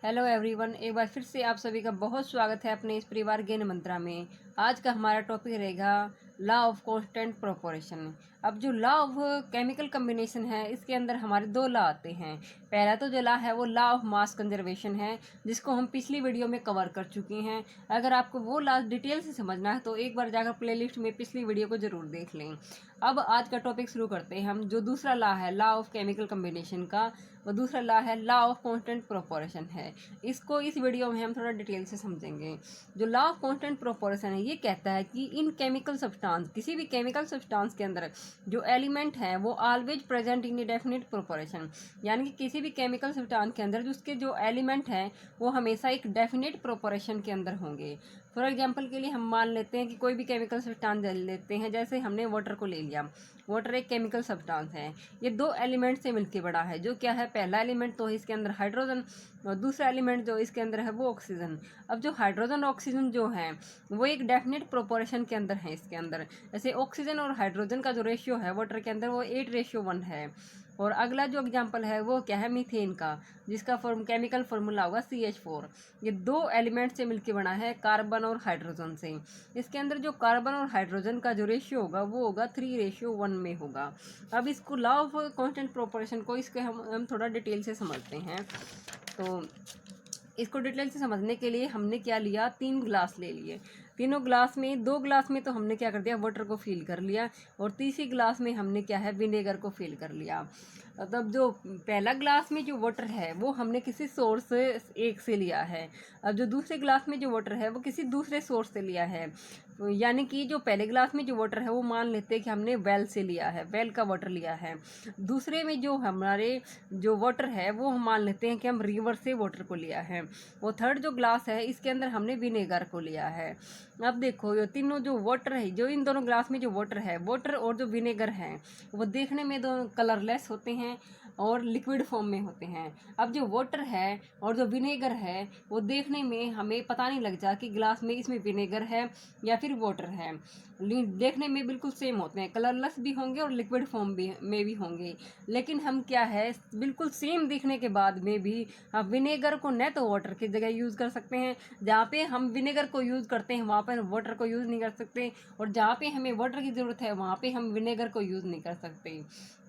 Hello everyone, एक बार फिर से आप सभी का बहुत स्वागत है अपने इस परिवार ज्ञान मंत्रा में। आज का हमारा टॉपिक रहेगा लॉ ऑफ कांस्टेंट प्रोपोर्शन। अब जो लॉ ऑफ केमिकल कम्बिनेशन है, इसके अंदर हमारे दो लॉ आते हैं। पहला तो जो लॉ है वो लॉ ऑफ मास कंजर्वेशन है, जिसको हम पिछली वीडियो में कवर कर चुके हैं। अगर आपको वो लॉ डिटेल से समझना है तो एक बार जाकर प्लेलिस्ट में पिछली वीडियो को जरूर देख लें। अब आज का टॉपिक शुरू करते हैं हम। जो दूसरा लॉ है लॉ ऑफ केमिकल कम्बिनेशन का, वो दूसरा लॉ है लॉ ऑफ कांस्टेंट प्रोपोर्शन है। इसको इस वीडियो में हम थोड़ा डिटेल से समझेंगे। जो लॉ ऑफ कांस्टेंट प्रोपोर्शन है, ये कहता है कि इन केमिकल सब्सटेंस, किसी भी केमिकल सब्सटेंस के अंदर जो एलिमेंट है वो always present in a definite proportion. यानी कि किसी भी केमिकल सब्सटेंस के अंदर उसके जो एलिमेंट हैं वो हमेशा एक डेफिनेट प्रोपोर्शन के अंदर होंगे। फॉर एग्जाम्पल के लिए हम मान लेते हैं कि कोई भी केमिकल सब्सटेंस लेते हैं, जैसे हमने वाटर को ले लिया। वाटर एक केमिकल सब्सटेंस है, ये दो एलिमेंट से मिलकर बना है। जो क्या है, पहला एलिमेंट तो है इसके अंदर हाइड्रोजन, और दूसरा एलिमेंट जो इसके अंदर है वो ऑक्सीजन। अब जो हाइड्रोजन और ऑक्सीजन जो है वो एक डेफिनेट प्रोपोर्शन के अंदर है। इसके अंदर जैसे ऑक्सीजन और हाइड्रोजन का जो रेशियो है वाटर के अंदर वो 8:1 है। और अगला जो एग्जांपल है वो क्या है, मीथेन का, जिसका केमिकल फार्मूला होगा CH4। ये दो एलिमेंट से मिलकर बना है, कार्बन और हाइड्रोजन से। इसके अंदर जो कार्बन और हाइड्रोजन का जो रेशियो होगा वो होगा 3:1 में होगा। अब इसको लॉ ऑफ कांस्टेंट प्रोपोर्शन को इसके हम थोड़ा डिटेल से समझते हैं। तो इसको डिटेल से समझने के लिए हमने क्या लिया, 3 ग्लास ले लिए। तीनों ग्लास में, 2 ग्लास में तो हमने क्या कर दिया, वाटर को फिल कर लिया, और तीसरी ग्लास में हमने क्या है, विनेगर को फिल कर लिया। तब जो पहला ग्लास में जो वाटर है वो हमने किसी सोर्स एक से लिया है। अब जो दूसरे ग्लास में जो वाटर है वो किसी दूसरे सोर्स से लिया है। यानी कि जो पहले ग्लास में जो वाटर है वो मान लेते हैं कि हमने वेल से लिया है, वेल का वाटर लिया है। दूसरे में जो हमारे जो वाटर है वो हम मान लेते हैं कि हम रिवर से वाटर को लिया है। वो थर्ड जो ग्लास है इसके अंदर हमने विनेगर को लिया है। अब देखो, ये तीनों जो वाटर है, जो इन दोनों ग्लास में जो वाटर है, वाटर और जो विनेगर है वो देखने में दोनों कलरलेस होते हैं और लिक्विड फॉर्म में होते हैं। अब जो वाटर है और जो विनेगर है वो देखने में हमें पता नहीं लग जाता कि ग्लास में इसमें विनेगर है या फिर वाटर है। देखने में बिल्कुल सेम होते हैं, कलरलेस भी होंगे और लिक्विड फॉर्म में भी होंगे। लेकिन हम क्या है, बिल्कुल सेम दिखने के बाद में भी हम विनेगर को न तो वाटर की जगह यूज़ कर सकते हैं, जहाँ पे हम विनेगर को यूज़ करते हैं वहाँ पर वाटर को यूज़ नहीं कर सकते, और जहाँ पे हमें वाटर की ज़रूरत है वहाँ पे हम विनेगर को यूज़ नहीं कर सकते।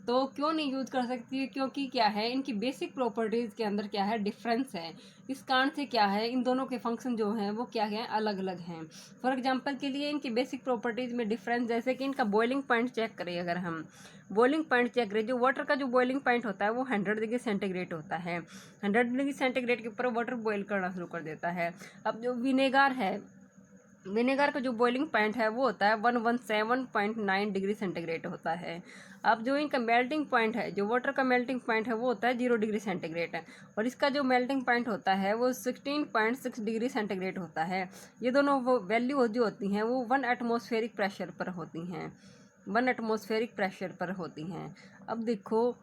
तो क्यों नहीं यूज़ कर सकती है, क्योंकि क्या है, इनकी बेसिक प्रॉपर्टीज़ के अंदर क्या है, डिफरेंस है। इस कारण से क्या है, इन दोनों के फंक्शन जो हैं वो क्या है, अलग अलग हैं। फॉर एग्जांपल के लिए इनकी बेसिक प्रॉपर्टीज़ में डिफरेंस, जैसे कि इनका बॉइलिंग पॉइंट चेक करें। अगर हम बॉइलिंग पॉइंट चेक करें, जो वाटर का जो बॉइलिंग पॉइंट होता है वो 100 डिग्री सेंटीग्रेड होता है। 100 डिग्री सेंटीग्रेड के ऊपर वाटर बॉयल करना शुरू कर देता है। अब जो विनेगर है, विनेगर का जो बॉइलिंग पॉइंट है वो होता है 117.9 डिग्री सेंटीग्रेड होता है। अब जो इनका मेल्टिंग पॉइंट है, जो वाटर का मेल्टिंग पॉइंट है वो होता है 0 डिग्री सेंटीग्रेड है, और इसका जो मेल्टिंग पॉइंट होता है वो 16.6 डिग्री सेंटीग्रेड होता है। ये दोनों वो वैल्यू जो होती हैं वो 1 एटमॉस्फेरिक प्रेशर पर होती हैं, 1 एटमॉस्फेरिक प्रेशर पर होती हैं। अब देखो,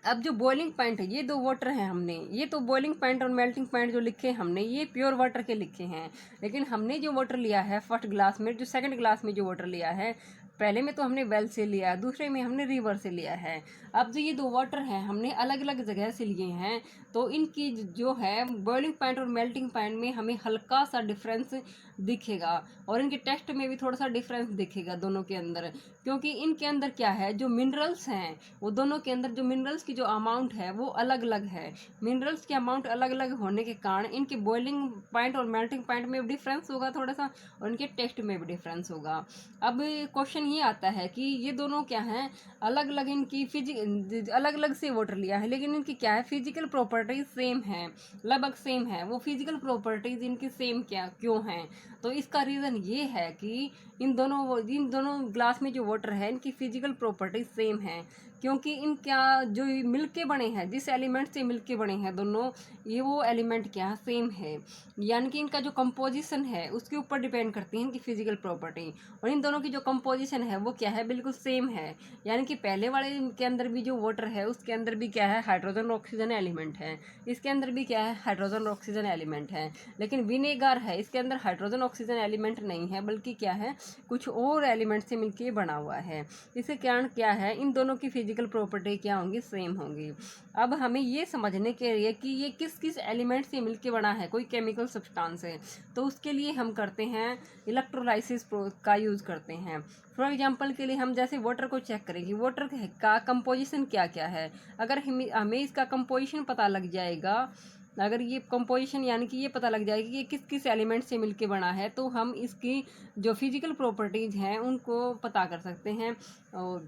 अब जो बॉइलिंग पॉइंट है, ये दो वाटर हैं, हमने ये तो बॉइलिंग पॉइंट और मेल्टिंग पॉइंट जो लिखे हमने ये प्योर वाटर के लिखे हैं। लेकिन हमने जो वाटर लिया है फर्स्ट ग्लास में, जो सेकंड ग्लास में जो वाटर लिया है, पहले में तो हमने वेल से लिया, दूसरे में हमने रिवर से लिया है। अब जो ये दो वाटर हैं हमने अलग अलग जगह से लिए हैं, तो इनकी जो है बॉइलिंग पॉइंट और मेल्टिंग पॉइंट में हमें हल्का सा डिफरेंस दिखेगा, और इनके टेस्ट में भी थोड़ा सा डिफरेंस दिखेगा दोनों के अंदर। क्योंकि इनके अंदर क्या है, जो मिनरल्स हैं वो दोनों के अंदर जो मिनरल्स की जो अमाउंट है वो अलग अलग है। मिनरल्स की अमाउंट अलग अलग होने के कारण इनके बॉइलिंग पॉइंट और मेल्टिंग पॉइंट में भी डिफरेंस होगा थोड़ा सा, और इनके टेस्ट में भी डिफरेंस होगा। अब क्वेश्चन ये आता है कि ये दोनों क्या हैं, अलग अलग इनकी अलग अलग से वाटर लिया है, लेकिन इनकी क्या है, फिजिकल प्रॉपर्टीज सेम है, लगभग सेम है। वो फिजिकल प्रॉपर्टीज इनकी सेम क्या क्यों हैं, तो इसका रीज़न ये है कि इन दोनों ग्लास में जो वाटर है इनकी फिजिकल प्रॉपर्टीज सेम है। क्योंकि इनका जो मिलके बने हैं, जिस एलिमेंट से मिलके बने हैं दोनों, ये वो एलिमेंट क्या सेम है। यानी कि इनका जो कंपोजिशन है उसके ऊपर डिपेंड करती है इनकी फिजिकल प्रॉपर्टी, और इन दोनों की जो कंपोजिशन है वो क्या है, बिल्कुल सेम है। यानी कि पहले वाले के अंदर भी जो वाटर है उसके अंदर भी क्या है, हाइड्रोजन और ऑक्सीजन एलिमेंट है, इसके अंदर भी क्या है, हाइड्रोजन और ऑक्सीजन एलिमेंट है। लेकिन विनेगर है, इसके अंदर हाइड्रोजन ऑक्सीजन एलिमेंट नहीं है, बल्कि क्या है, कुछ और एलिमेंट से मिलके बना हुआ है। इसके कारण क्या है, इन दोनों की फिजिकल प्रॉपर्टी क्या होंगी, सेम होंगी। अब हमें ये समझने के लिए कि ये किस किस एलिमेंट से मिलके बना है कोई केमिकल सब्सटेंस है, तो उसके लिए हम करते हैं इलेक्ट्रोलाइसिस का यूज़ करते हैं। फॉर एग्जांपल के लिए हम जैसे वाटर को चेक करेंगे, वाटर का कंपोजिशन क्या क्या है। अगर हमें इसका कंपोजिशन पता लग जाएगा, अगर ये कंपोजिशन यानी कि ये पता लग जाएगा कि ये किस किस एलिमेंट से मिलके बना है, तो हम इसकी जो फिजिकल प्रॉपर्टीज़ हैं उनको पता कर सकते हैं। और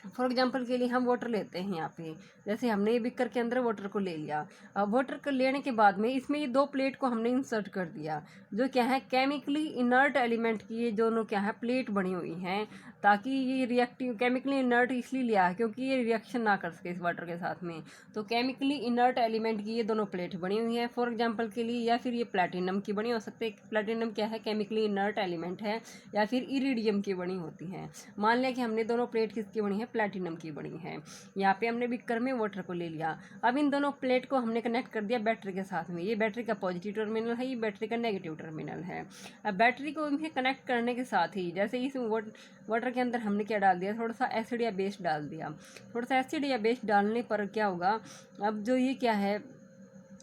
फॉर एग्जांपल के लिए हम वाटर लेते हैं यहाँ पे, जैसे हमने ये बिकर के अंदर वाटर को ले लिया। अब वाटर को लेने के बाद में इसमें ये दो प्लेट को हमने इंसर्ट कर दिया, जो क्या है केमिकली इनर्ट एलिमेंट की ये दोनों क्या है प्लेट बनी हुई हैं, ताकि ये रिएक्टिव केमिकली इनर्ट इसलिए लिया है क्योंकि ये रिएक्शन ना कर सके इस वाटर के साथ में। तो केमिकली इनर्ट एलिमेंट की ये दोनों प्लेट बनी हुई हैं फॉर एग्जांपल के लिए, या फिर ये प्लैटिनम की बनी हो सकती है। प्लैटिनम क्या है, केमिकली इनर्ट एलिमेंट है, या फिर इरिडियम की बनी होती हैं। मान लिया कि हमने दोनों प्लेट किसकी बनी है, प्लैटिनम की बनी है। यहाँ पे हमने बिकर में वाटर को ले लिया। अब इन दोनों प्लेट को हमने कनेक्ट कर दिया बैटरी के साथ में। ये बैटरी का पॉजिटिव टर्मिनल है, ये बैटरी का नेगेटिव टर्मिनल है। अब बैटरी को इन्हें कनेक्ट करने के साथ ही जैसे इस वाटर के अंदर हमने क्या डाल दिया, थोड़ा सा एसिड या बेस डाल दिया। थोड़ा सा एसिड या बेस डालने पर क्या होगा, अब जो ये क्या है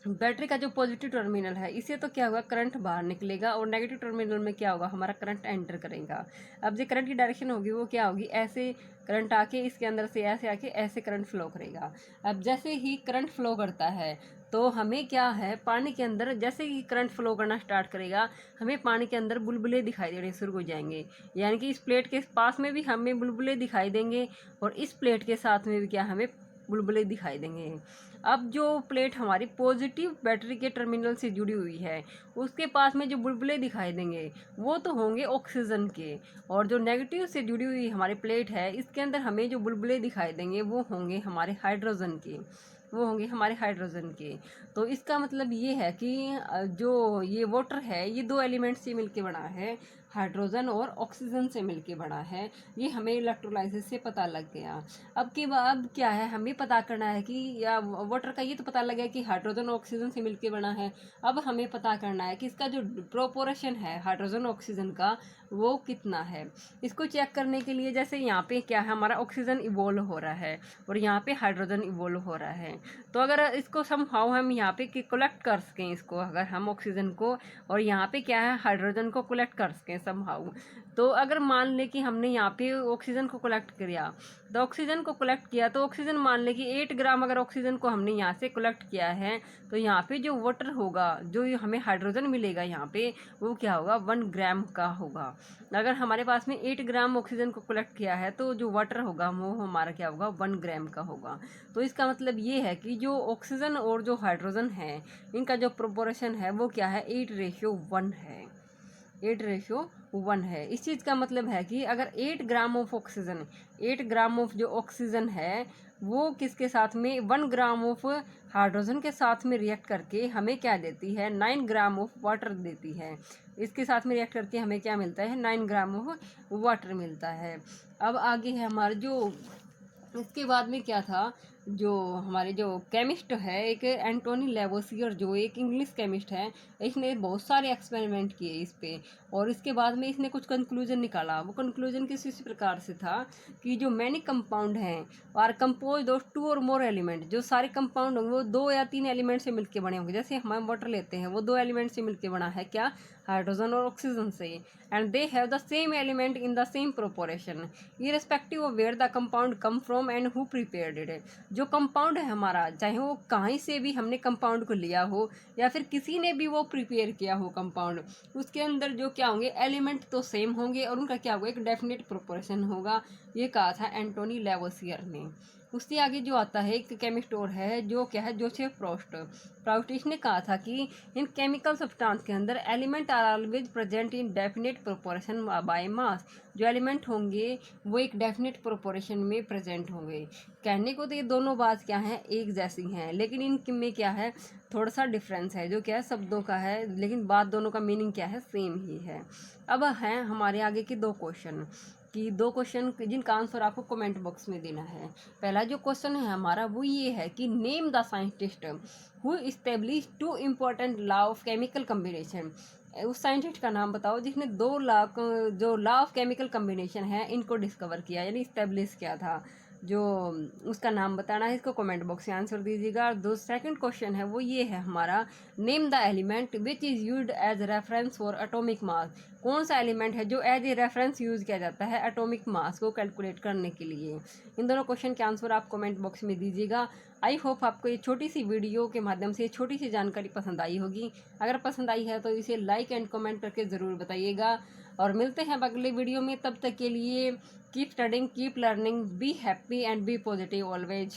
बैटरी का जो पॉजिटिव टर्मिनल है इससे तो क्या होगा, करंट बाहर निकलेगा, और नेगेटिव टर्मिनल में क्या होगा, हमारा करंट एंटर करेगा। अब जो करंट की डायरेक्शन होगी वो क्या होगी, ऐसे करंट आके इसके अंदर से ऐसे आके ऐसे करंट फ्लो करेगा। अब जैसे ही करंट फ्लो करता है तो हमें क्या है, पानी के अंदर जैसे ही करंट फ्लो करना स्टार्ट करेगा हमें पानी के अंदर बुलबुले दिखाई देने शुरू हो जाएंगे। यानी कि इस प्लेट के पास में भी हमें बुलबुले दिखाई देंगे, और इस प्लेट के साथ में भी क्या हमें बुलबुले दिखाई देंगे। अब जो प्लेट हमारी पॉजिटिव बैटरी के टर्मिनल से जुड़ी हुई है उसके पास में जो बुलबुले दिखाई देंगे वो तो होंगे ऑक्सीजन के, और जो नेगेटिव से जुड़ी हुई हमारी प्लेट है इसके अंदर हमें जो बुलबुले दिखाई देंगे वो होंगे हमारे हाइड्रोजन के, वो होंगे हमारे हाइड्रोजन के। तो इसका मतलब ये है कि जो ये वाटर है ये दो एलिमेंट से मिलके बना है, हाइड्रोजन और ऑक्सीजन से मिलके बना है। ये हमें इलेक्ट्रोलाइसिस से पता लग गया। अब के बाद क्या है, हमें पता करना है कि या वाटर का ये तो पता लग गया कि हाइड्रोजन और ऑक्सीजन से मिलके बना है। अब हमें पता करना है कि इसका जो प्रोपोर्शन है हाइड्रोजन ऑक्सीजन का वो कितना है। इसको चेक करने के लिए जैसे यहाँ पे क्या है, हमारा ऑक्सीजन इवोल्व हो रहा है और यहाँ पे हाइड्रोजन इवोल्व हो रहा है। तो अगर इसको समहाउ हम यहाँ पे कलेक्ट कर सकें, इसको अगर हम ऑक्सीजन को और यहाँ पे क्या है हाइड्रोजन को कलेक्ट कर सकें समहाउ, तो अगर मान ले कि हमने यहाँ पे ऑक्सीजन को कलेक्ट किया, तो ऑक्सीजन को कलेक्ट किया तो ऑक्सीजन मान ले कि 8 ग्राम अगर ऑक्सीजन को हमने यहाँ से कलेक्ट किया है, तो यहाँ पे जो वाटर होगा, जो हमें हाइड्रोजन मिलेगा यहाँ पे, वो क्या होगा 1 ग्राम का होगा। अगर हमारे पास में 8 ग्राम ऑक्सीजन को कलेक्ट किया है तो जो वाटर होगा वो हमारा क्या होगा 1 ग्राम का होगा। तो इसका मतलब ये है कि जो ऑक्सीजन और जो हाइड्रोजन है इनका जो प्रोपोर्शन है वो क्या है 8:1 है, 8:1 है। इस चीज़ का मतलब है कि अगर 8 gram of oxygen, 8 gram of जो ऑक्सीजन है वो किसके साथ में 1 ग्राम ऑफ हाइड्रोजन के साथ में रिएक्ट करके हमें क्या देती है 9 ग्राम ऑफ वाटर देती है। इसके साथ में रिएक्ट करके हमें क्या मिलता है 9 ग्राम ऑफ वाटर मिलता है। अब आगे है हमारा जो इसके बाद में क्या था, जो हमारे जो केमिस्ट है एक एंटोनी लेवोसियर, जो एक इंग्लिश केमिस्ट है, इसने बहुत सारे एक्सपेरिमेंट किए इस पे, और इसके बाद में इसने कुछ कंक्लूजन निकाला। वो कंक्लूजन किस इस प्रकार से था कि जो मैनी कंपाउंड हैं और कंपोज ऑफ 2 और मोर एलिमेंट, जो सारे कंपाउंड होंगे वो 2 या 3 एलिमेंट से मिलके बने होंगे। जैसे हम वाटर लेते हैं वो 2 एलिमेंट से मिलके बना है, क्या, हाइड्रोजन और ऑक्सीजन से, and they have the same element in the same proportion irrespective of where the compound come from and who prepared it. जो कंपाउंड है हमारा, चाहे वो कहीं से भी हमने कंपाउंड को लिया हो या फिर किसी ने भी वो प्रिपेयर किया हो कंपाउंड, उसके अंदर जो क्या होंगे एलिमेंट तो सेम होंगे और उनका क्या होगा एक डेफिनेट प्रोपोर्शन होगा। ये कहा था एंटोनी लेवोसियर ने। उससे आगे जो आता है एक केमिस्ट और है जो क्या है जोसेफ प्रोस्ट इसने कहा था कि इन केमिकल सब्सटेंस के अंदर element are always present in definite proportion by mass. जो एलिमेंट होंगे वो एक डेफिनेट प्रोपोर्शन में प्रेजेंट होंगे। कहने को तो ये दोनों बात क्या है एक जैसी हैं, लेकिन इनमें क्या है थोड़ा सा डिफरेंस है, जो क्या है शब्दों का है, लेकिन बात दोनों का मीनिंग क्या है सेम ही है। अब है हमारे आगे के 2 क्वेश्चन। कि 2 क्वेश्चन जिनका आंसर आपको कमेंट बॉक्स में देना है। पहला जो क्वेश्चन है हमारा वो ये है कि name the scientist who establish 2 important law of chemical combination. उस साइंटिस्ट का नाम बताओ जिसने 2 लाख जो लॉ ऑफ केमिकल कम्बिनेशन है इनको डिस्कवर किया यानी इस्टेब्लिश किया था। जो उसका नाम बताना है, इसको कमेंट बॉक्स में आंसर दीजिएगा। दो सेकंड क्वेश्चन है वो ये है हमारा, name the element which is used as reference for atomic mass. कौन सा एलिमेंट है जो एज ए रेफरेंस यूज़ किया जाता है एटॉमिक मास को कैलकुलेट करने के लिए। इन दोनों क्वेश्चन के आंसर आप कमेंट बॉक्स में दीजिएगा। आई होप आपको ये छोटी सी वीडियो के माध्यम से छोटी सी जानकारी पसंद आई होगी। अगर पसंद आई है तो इसे लाइक एंड कमेंट करके ज़रूर बताइएगा। और मिलते हैं अगले वीडियो में, तब तक के लिए keep studying, keep learning, be happy and be positive always.